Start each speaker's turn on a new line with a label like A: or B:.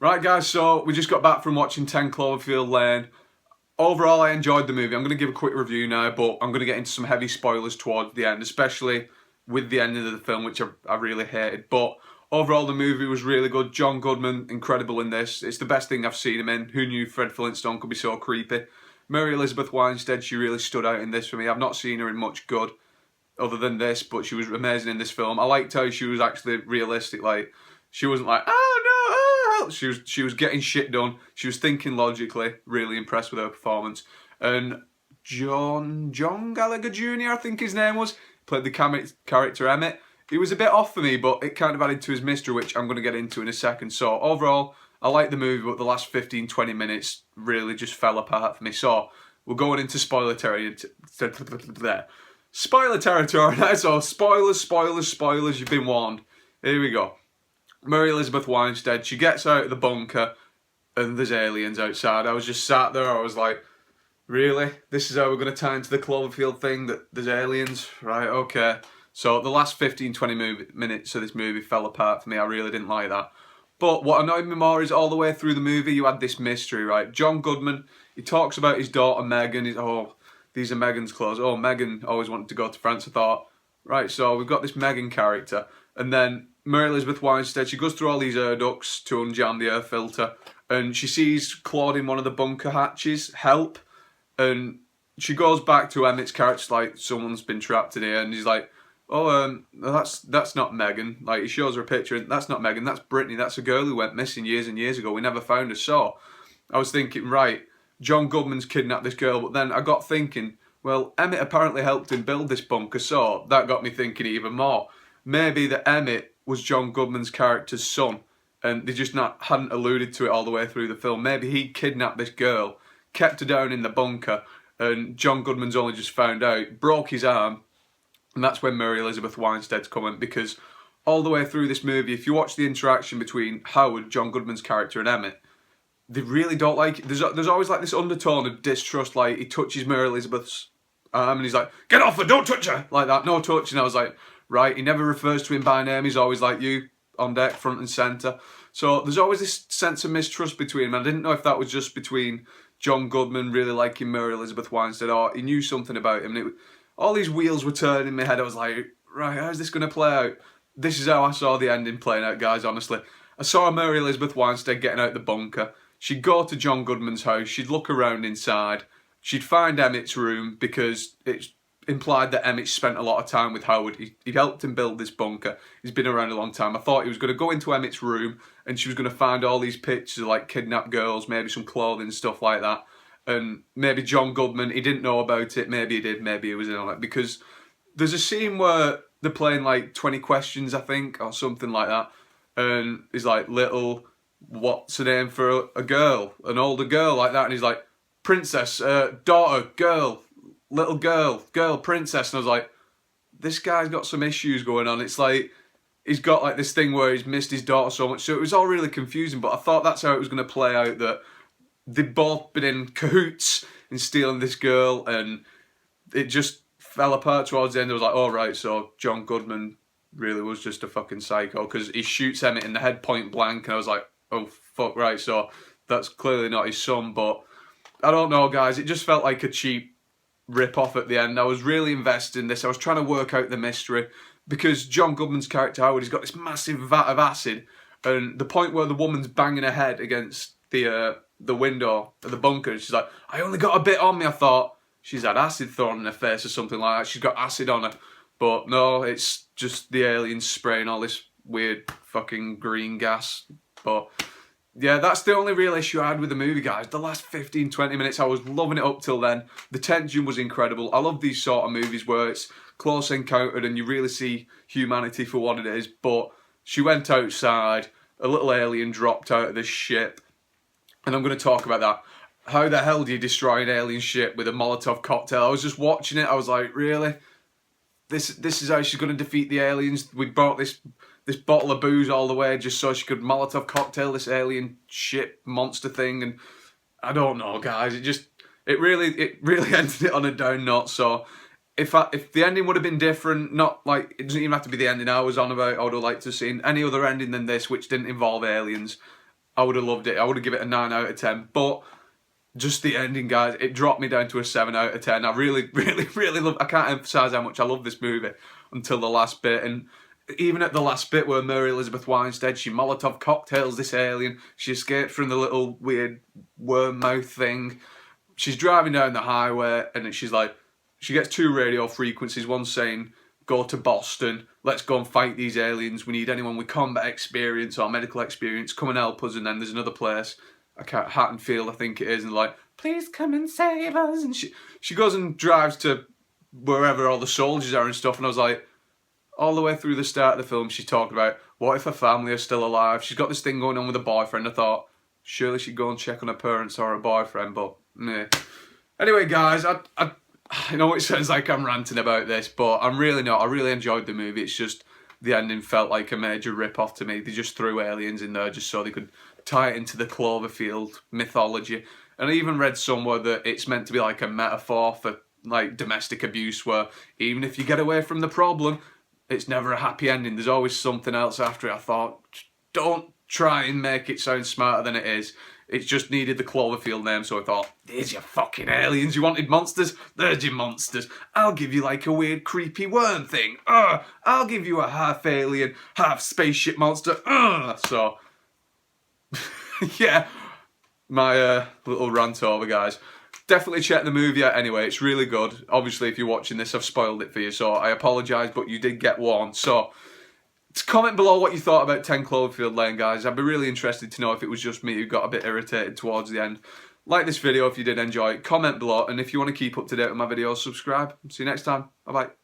A: Right, guys, so we just got back from watching 10 Cloverfield Lane. Overall, I enjoyed the movie. I'm going to give a quick review now, but I'm going to get into some heavy spoilers towards the end, especially with the ending of the film, which I really hated. But overall, the movie was really good. John Goodman, incredible in this. It's the best thing I've seen him in. Who knew Fred Flintstone could be so creepy? Mary Elizabeth Winstead, she really stood out in this for me. I've not seen her in much good other than this, but she was amazing in this film. I liked how she was actually realistic. Like, she wasn't like, oh no, oh. She was getting shit done. She was thinking logically. Really impressed with her performance. And John Gallagher Jr., I think his name was, played the character Emmett. He was a bit off for me, but it kind of added to his mystery, which I'm going to get into in a second. So overall, I liked the movie, but the last 15-20 minutes really just fell apart for me. So we're going into spoiler territory. Spoiler territory. So spoilers. You've been warned. Here we go. Mary Elizabeth Winstead, she gets out of the bunker and there's aliens outside. I was just sat there, I was like, really? This is how we're going to tie into the Cloverfield thing, that there's aliens? Right, okay. So the last 15-20 minutes of this movie fell apart for me. I really didn't like that. But what annoyed me more is all the way through the movie you had this mystery, right? John Goodman, he talks about his daughter Megan. He's, oh, these are Megan's clothes. Oh, Megan always wanted to go to France. I thought, right, so we've got this Megan character. And then Mary Elizabeth Winstead, she goes through all these air ducts to unjam the air filter. And she sees Claude in one of the bunker hatches help. And she goes back to Emmett's character like, someone's been trapped in here. And he's like, oh, that's not Megan. Like, he shows her a picture, and that's not Megan, that's Brittany. That's a girl who went missing years and years ago. We never found her. So I was thinking, right, John Goodman's kidnapped this girl. But then I got thinking, well, Emmett apparently helped him build this bunker. So that got me thinking even more. Maybe that Emmett was John Goodman's character's son, and they just hadn't alluded to it all the way through the film. Maybe he kidnapped this girl, kept her down in the bunker, and John Goodman's only just found out, broke his arm, and that's when Mary Elizabeth Winstead's coming. Because all the way through this movie, if you watch the interaction between Howard, John Goodman's character, and Emmett, they really don't like it. There's always like this undertone of distrust. Like, he touches Mary Elizabeth's arm and he's like, get off her, don't touch her, like that, no touching. I was like, right, he never refers to him by name. He's always like, you on deck, front and centre. So there's always this sense of mistrust between them. I didn't know if that was just between John Goodman really liking Mary Elizabeth Winstead, or he knew something about him. And all these wheels were turning in my head. I was like, right, how's this going to play out? This is how I saw the ending playing out, guys, honestly. I saw Mary Elizabeth Winstead getting out the bunker. She'd go to John Goodman's house. She'd look around inside. She'd find Emmett's room, because it's implied that Emmett spent a lot of time with Howard. He helped him build this bunker. He's been around a long time. I thought he was going to go into Emmett's room and she was going to find all these pictures of like kidnapped girls, maybe some clothing, stuff like that. And maybe John Goodman, he didn't know about it. Maybe he did. Maybe he was in on it. Because there's a scene where they're playing like 20 questions, I think, or something like that. And he's like, little, what's the name for a girl? An older girl, like that. And he's like, princess, daughter, girl, little girl, princess. And I was like, this guy's got some issues going on. It's like, he's got like this thing where he's missed his daughter so much. So it was all really confusing, but I thought that's how it was going to play out, that they'd both been in cahoots in stealing this girl, and it just fell apart towards the end. I was like, oh right, so John Goodman really was just a fucking psycho, because he shoots Emmett in the head point blank, and I was like, oh fuck, right, so that's clearly not his son. But I don't know, guys, it just felt like a cheap rip-off at the end. I was really invested in this. I was trying to work out the mystery, because John Goodman's character Howard, he's got this massive vat of acid, and the point where the woman's banging her head against the window of the bunker, and she's like, I only got a bit on me. I thought she's had acid thrown in her face or something like that. She's got acid on her. But no, it's just the aliens spraying all this weird fucking green gas. But yeah, that's the only real issue I had with the movie, guys. The last 15-20 minutes, I was loving it up till then. The tension was incredible. I love these sort of movies where it's close encounter and you really see humanity for what it is. But she went outside, a little alien dropped out of this ship, and I'm going to talk about that. How the hell do you destroy an alien ship with a Molotov cocktail? I was just watching it, I was like, really? This is how she's going to defeat the aliens? We brought this bottle of booze all the way just so she could Molotov cocktail this alien ship monster thing, and I don't know, guys. It really ended it on a down note. So if the ending would have been different, not like, it doesn't even have to be the ending I was on about, I would have liked to have seen any other ending than this, which didn't involve aliens. I would have loved it. I would have given it a 9 out of 10. But just the ending, guys, it dropped me down to a 7 out of 10. I really, really, really love. I can't emphasize how much I love this movie until the last bit. And even at the last bit where Mary Elizabeth Winstead, she Molotov cocktails this alien. She escapes from the little weird worm mouth thing. She's driving down the highway, and she's like, she gets 2 radio frequencies. One saying, "Go to Boston. Let's go and fight these aliens. We need anyone with combat experience or medical experience. Come and help us." And then there's another place, Hattonfield, I think it is, and like, "Please come and save us." And she goes and drives to wherever all the soldiers are and stuff. And I was like, all the way through the start of the film, she's talking about what if her family are still alive. She's got this thing going on with a boyfriend. I thought, surely she'd go and check on her parents or her boyfriend, but meh. Anyway, guys, I know it sounds like I'm ranting about this, but I'm really not. I really enjoyed the movie. It's just the ending felt like a major rip-off to me. They just threw aliens in there just so they could tie it into the Cloverfield mythology. And I even read somewhere that it's meant to be like a metaphor for like domestic abuse, where even if you get away from the problem, it's never a happy ending. There's always something else after it. I thought, don't try and make it sound smarter than it is. It just needed the Cloverfield name, so I thought, there's your fucking aliens. You wanted monsters? There's your monsters. I'll give you like a weird creepy worm thing. I'll give you a half alien, half spaceship monster. So, yeah, my little rant over, guys. Definitely check the movie out anyway. It's really good. Obviously, if you're watching this, I've spoiled it for you, so I apologise, but you did get warned. So, comment below what you thought about 10 Cloverfield Lane, guys. I'd be really interested to know if it was just me who got a bit irritated towards the end. Like this video if you did enjoy it. Comment below, and if you want to keep up to date with my videos, subscribe. See you next time. Bye-bye.